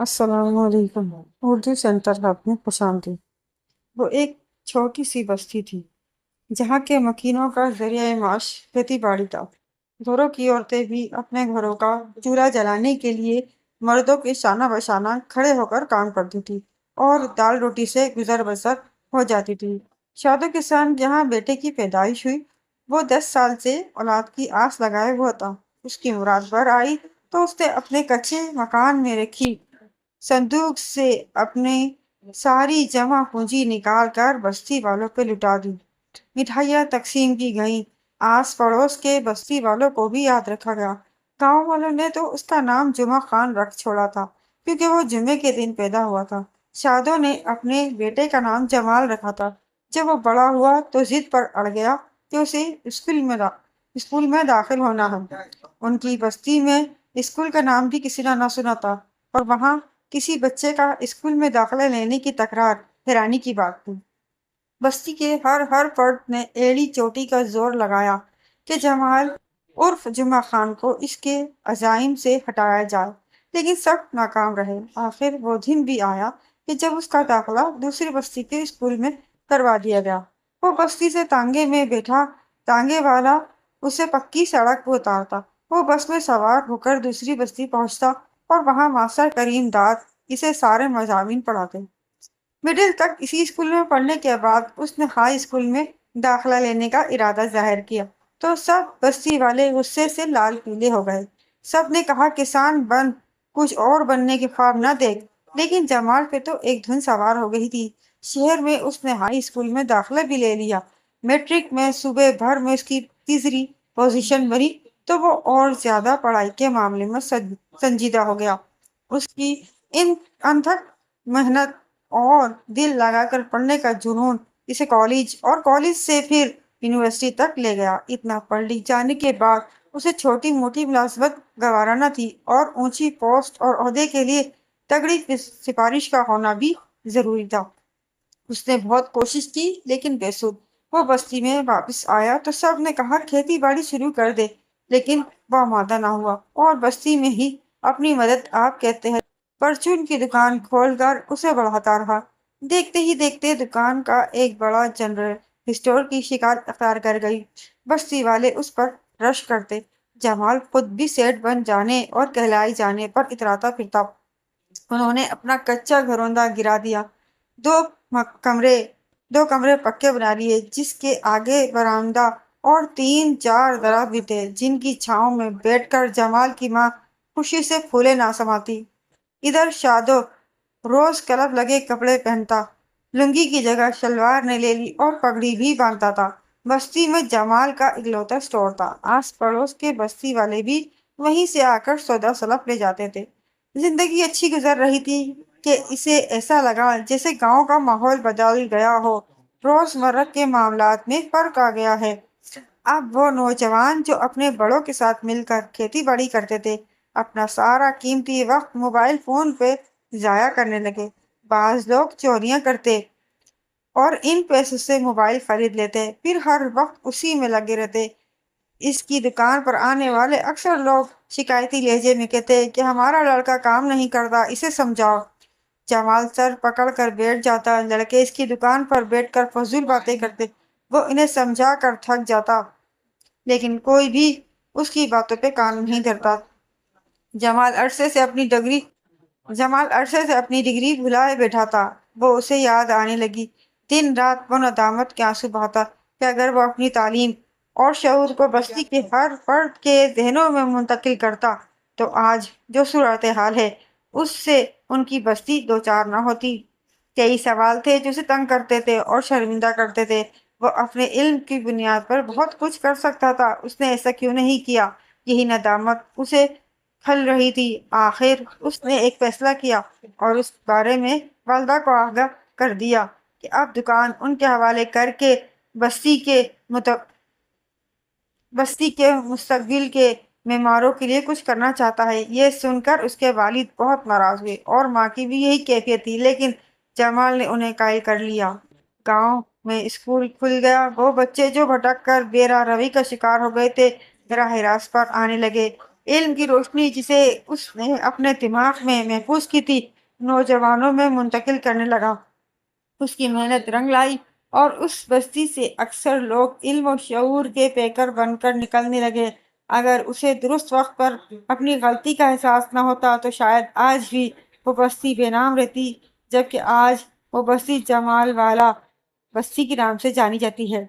السلام علیکم۔ Urdu centre hub میں خوش آمدید۔ وہ ایک چھوٹی سی بستی تھی جہاں کے مکینوں کا ذریعہ معاش کھیتی باڑی تھا۔ گھروں کی عورتیں بھی اپنے گھروں کا چولہا جلانے کے لیے مردوں کے شانہ بشانہ کھڑے ہو کر کام کرتی تھی اور دال روٹی سے گزر بسر ہو جاتی تھی۔ شادوں کے ساتھ جہاں بیٹے کی پیدائش ہوئی، وہ 10 سال سے اولاد کی آس لگائے ہوا تھا۔ اس کی مراد بھر آئی تو اس نے اپنے کچے مکان میں رکھی صندوق سے اپنی ساری جمع پونجی نکال کر بستی والوں پہ لٹا دی۔ مٹھائیاں تقسیم کی گئیں، آس پڑوس کے بستی والوں کو بھی یاد رکھا گیا۔ گاؤں والوں نے تو اس کا نام جمعہ خان رکھ چھوڑا تھا کیونکہ وہ جمعے کے دن پیدا ہوا تھا۔ شادوں نے اپنے بیٹے کا نام جمال رکھا تھا۔ جب وہ بڑا ہوا تو ضد پر اڑ گیا کہ اسے اسکول میں داخل ہونا ہے۔ ان کی بستی میں اسکول کا نام بھی کسی نے نہ سنا تھا اور وہاں کسی بچے کا اسکول میں داخلہ لینے کی تکرار حیرانی کی بات تھی۔ بستی کے ہر فرد نے ایڑی چوٹی کا زور لگایا کہ جمال عرف جمعہ خان کو اس کے عزائم سے ہٹایا جائے، لیکن سب ناکام رہے۔ آخر وہ دن بھی آیا کہ جب اس کا داخلہ دوسری بستی کے اسکول میں کروا دیا گیا۔ وہ بستی سے تانگے میں بیٹھا، تانگے والا اسے پکی سڑک پہ اتارتا، وہ بس میں سوار ہو کر دوسری بستی پہنچتا اور وہاں ماسٹر کریم داد اسے سارے مضامین پڑھاتے۔ مڈل تک اسی اسکول میں پڑھنے کے بعد اس نے ہائی اسکول میں داخلہ لینے کا ارادہ ظاہر کیا تو سب بستی والے غصے سے لال پیلے ہو گئے۔ سب نے کہا کسان بن، کچھ اور بننے کے خواب نہ دیکھ، لیکن جمال پہ تو ایک دھن سوار ہو گئی تھی۔ شہر میں اس نے ہائی اسکول میں داخلہ بھی لے لیا۔ میٹرک میں صوبے بھر میں اس کی تیسری پوزیشن بنی تو وہ اور زیادہ پڑھائی کے معاملے میں سنجیدہ ہو گیا۔ اس کی انتھک محنت اور دل لگا کر پڑھنے کا جنون اسے کالج اور کالج سے پھر یونیورسٹی تک لے گیا۔ اتنا پڑھ لکھ جانے کے بعد اسے چھوٹی موٹی ملازمت گوارا نہ تھی اور اونچی پوسٹ اور عہدے کے لیے تگڑی سفارش کا ہونا بھی ضروری تھا۔ اس نے بہت کوشش کی لیکن بے سود۔ وہ بستی میں واپس آیا تو سب نے کہا کھیتی باڑی شروع کر دے، لیکن وہ آمادہ نہ ہوا اور بستی میں ہی اپنی مدد آپ کے تحت پرچون کی دکان کھول کر اسے بڑھاتا رہا۔ دیکھتے ہی دیکھتے دکان کا ایک بڑا جنرل اسٹور کی شکار اختیار کر گئی۔ بستی والے اس پر رش کرتے۔ جمال خود بھی سیٹ بن جانے اور کہلائی جانے پر اتراتا پھرتا۔ انہوں نے اپنا کچا گھروندہ گرا دیا، دو کمرے پکے بنا لیے، جس کے آگے برآمدہ اور 3-4 درخت بھی تھے جن کی چھاؤں میں بیٹھ کر جمال کی ماں خوشی سے پھولے نہ سماتی۔ ادھر شادو روز کلب لگے کپڑے پہنتا، لنگی کی جگہ شلوار نے لے لی اور پگڑی بھی باندھتا تھا۔ بستی میں جمال کا اکلوتا اسٹور تھا۔ آس پڑوس کے بستی والے بھی وہیں سے آ کر سودا سلف لے جاتے تھے۔ زندگی اچھی گزر رہی تھی کہ اسے ایسا لگا جیسے گاؤں کا ماحول بدل گیا ہو، روز مرہ کے معاملات میں فرق آ گیا ہے۔ اب وہ نوجوان جو اپنے بڑوں کے ساتھ مل کر کھیتی باڑی کرتے تھے، اپنا سارا قیمتی وقت موبائل فون پہ ضائع کرنے لگے۔ بعض لوگ چوریاں کرتے اور ان پیسوں سے موبائل خرید لیتے، پھر ہر وقت اسی میں لگے رہتے۔ اس کی دکان پر آنے والے اکثر لوگ شکایتی لہجے میں کہتے کہ ہمارا لڑکا کام نہیں کرتا، اسے سمجھاؤ۔ جمال سر پکڑ کر بیٹھ جاتا، لڑکے اس کی دکان پر بیٹھ کر فضول باتیں کرتے، وہ انہیں سمجھا کر تھک جاتا لیکن کوئی بھی اس کی باتوں پہ کان نہیں دھرتا۔ جمال عرصے سے اپنی ڈگری بھلائے بیٹھا تھا، وہ اسے یاد آنے لگی۔ دن رات وہ ندامت کے آنسو بہاتا کہ اگر وہ اپنی تعلیم اور شعور کو بستی کے ہر فرد کے ذہنوں میں منتقل کرتا تو آج جو صورتحال ہے اس سے ان کی بستی دوچار نہ ہوتی۔ کئی سوال تھے جو اسے تنگ کرتے تھے اور شرمندہ کرتے تھے۔ وہ اپنے علم کی بنیاد پر بہت کچھ کر سکتا تھا، اس نے ایسا کیوں نہیں کیا؟ یہی ندامت اسے کھل رہی تھی۔ آخر اس نے ایک فیصلہ کیا اور اس بارے میں والدہ کو آگاہ کر دیا کہ اب دکان ان کے حوالے کر کے بستی کے مستقبل کے معماروں کے لیے کچھ کرنا چاہتا ہے۔ یہ سن کر اس کے والد بہت ناراض ہوئے اور ماں کی بھی یہی کیفیت تھی، لیکن جمال نے انہیں قائل کر لیا۔ گاؤں میں اسکول کھل گیا۔ وہ بچے جو بھٹک کر بے راہ روی کا شکار ہو گئے تھے راہ راست پر آنے لگے۔ علم کی روشنی جسے اس نے اپنے دماغ میں محفوظ کی تھی نوجوانوں میں منتقل کرنے لگا۔ اس کی محنت رنگ لائی اور اس بستی سے اکثر لوگ علم و شعور کے پیکر بن کر نکلنے لگے۔ اگر اسے درست وقت پر اپنی غلطی کا احساس نہ ہوتا تو شاید آج بھی وہ بستی بے نام رہتی، جبکہ آج وہ بستی جمال والا بستی کے نام سے جانی جاتی ہے۔